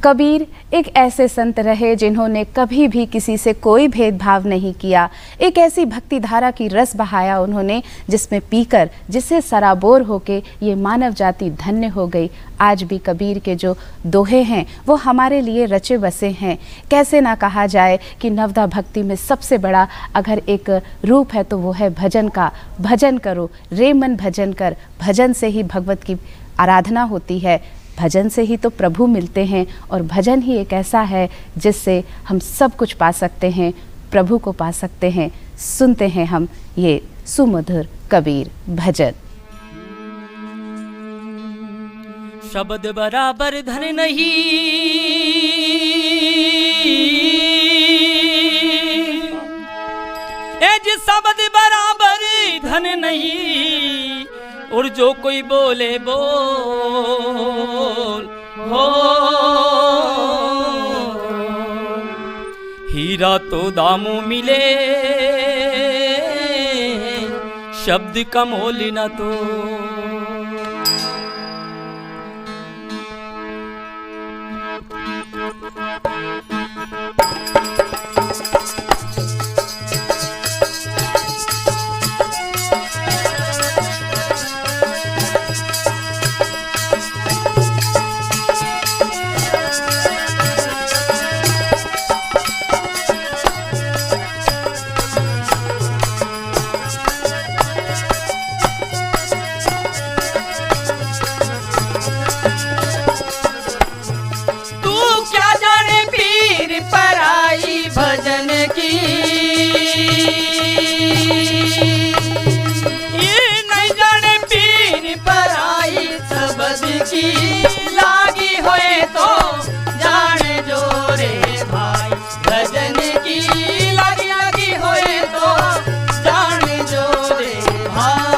कबीर एक ऐसे संत रहे जिन्होंने कभी भी किसी से कोई भेदभाव नहीं किया। एक ऐसी भक्ति धारा की रस बहाया उन्होंने जिसमें पीकर जिससे सराबोर होके ये मानव जाति धन्य हो गई। आज भी कबीर के जो दोहे हैं वो हमारे लिए रचे बसे हैं। कैसे ना कहा जाए कि नवदा भक्ति में सबसे बड़ा अगर एक रूप है तो वो है भजन का। भजन करो रे मन भजन कर, भजन से ही भगवत की आराधना होती है, भजन से ही तो प्रभु मिलते हैं। और भजन ही एक ऐसा है जिससे हम सब कुछ पा सकते हैं, प्रभु को पा सकते हैं। सुनते हैं हम ये सुमधुर कबीर भजन। शब्द बराबर धन नहीं, एज शब्द बराबर धन नहीं, और जो कोई बोले बोल हो। हीरा तो दामों मिले, शब्द का मोल न तो। भजन की ये नहीं जाने पीर पर आई शब्द की लागी होए तो जाने जो रे भाई। भजन की लागी लागी होए तो जाने जो रे भाई।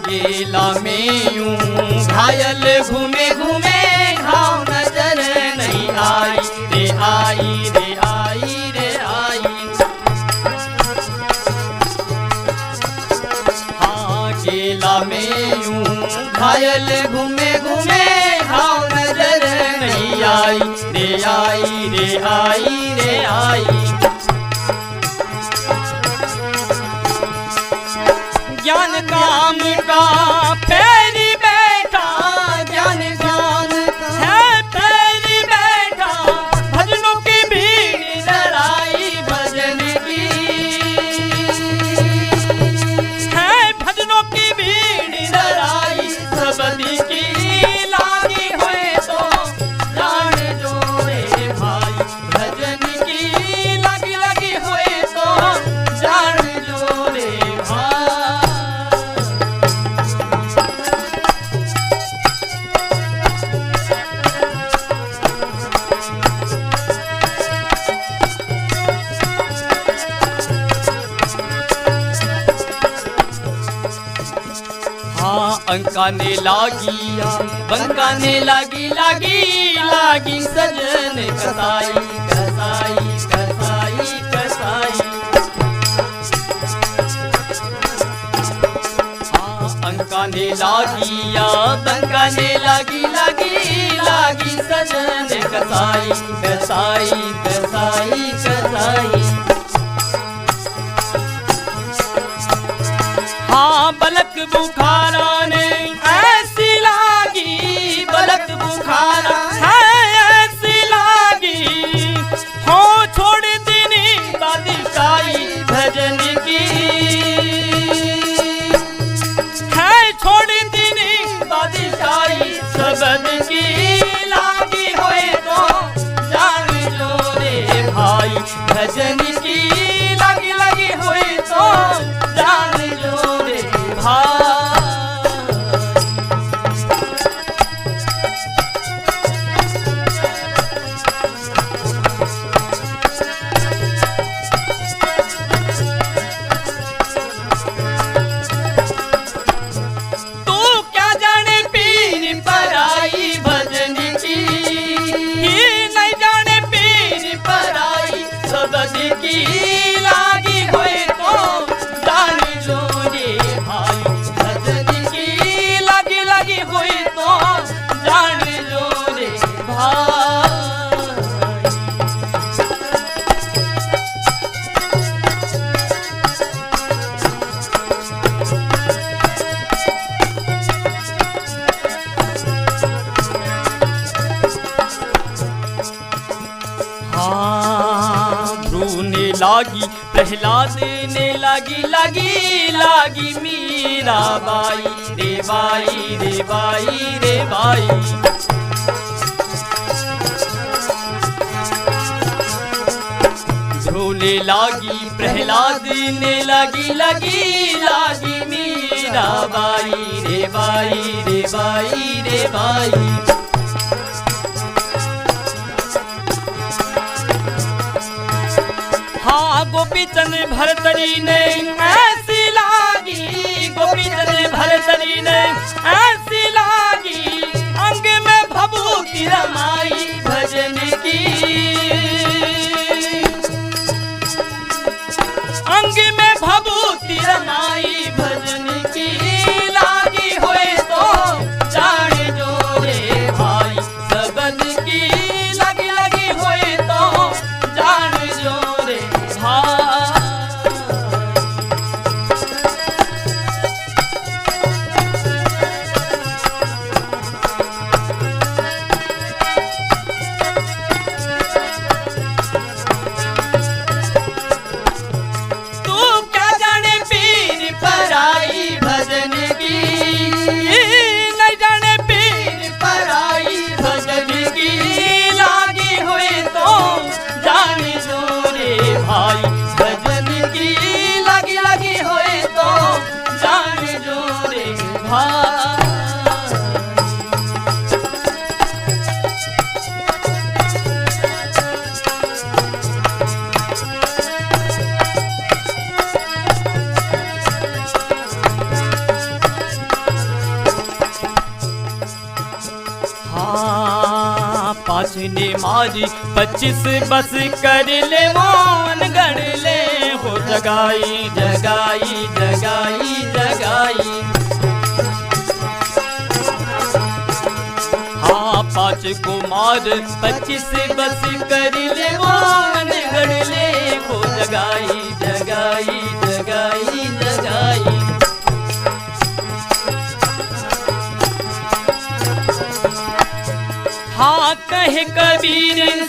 गेला में यूं घायल घूमे घूमे घाव नजर नहीं आई रे आई रे आई रे आई। हाँ गेला में यूं घायल घूमे घूमे घाव नजर नहीं आई रे आई रे आई रे आई। ज्ञान काम का पैरी बैठा, ज्ञान ज्ञान है पैरी बैठा, भजनों की भीड़ लड़ाई भजन की है, भजनों की भीड़ लड़ाई सबदी की लागी हुए तो जान जो रे भाई। भजन की लगी लगी हुए तो जान जो रे भाई। अंकाने लागिया बंकाने लागी लागी लागी सजन कसाई कसाई कसाई कसाई। हाँ अंकाने लागिया बंकाने लागी लागी लागी सजन कसाई कसाई कसाई कसाई। हाँ बलक बुखारा ने ऐसी लागी, बलक बुखारा है ऐसी लागी, हो छोड़ दी नी दादी काई भजन की लागी प्रहलाद ने लागी मीरा बाई रे बाई रे बाई रे बाई। झूले लागी प्रहलाद ने लागी मीरा बाई रे बाई रे बाई रे बाई। हाँ गोपीचंद भरतरी ने ऐसी लागी, गोपीचंद भरतरी ने ऐसी लागी, अंग में भभूति रमाई भजन की, अंग में भभूति रमाई भजन की, लागी होए तो जान जो रे भाई सबद की, लगी होए तो जान जो रे भाई। ने मारी 25 बस कर ले मोन गढ़ ले हो जगाई जगाई जगाई जगाई। हाँ 5 को मार 25 बस कर ले मोन गढ़ ले हो जगाई जगाई जगाई जगाई। हाँ कहे कबीर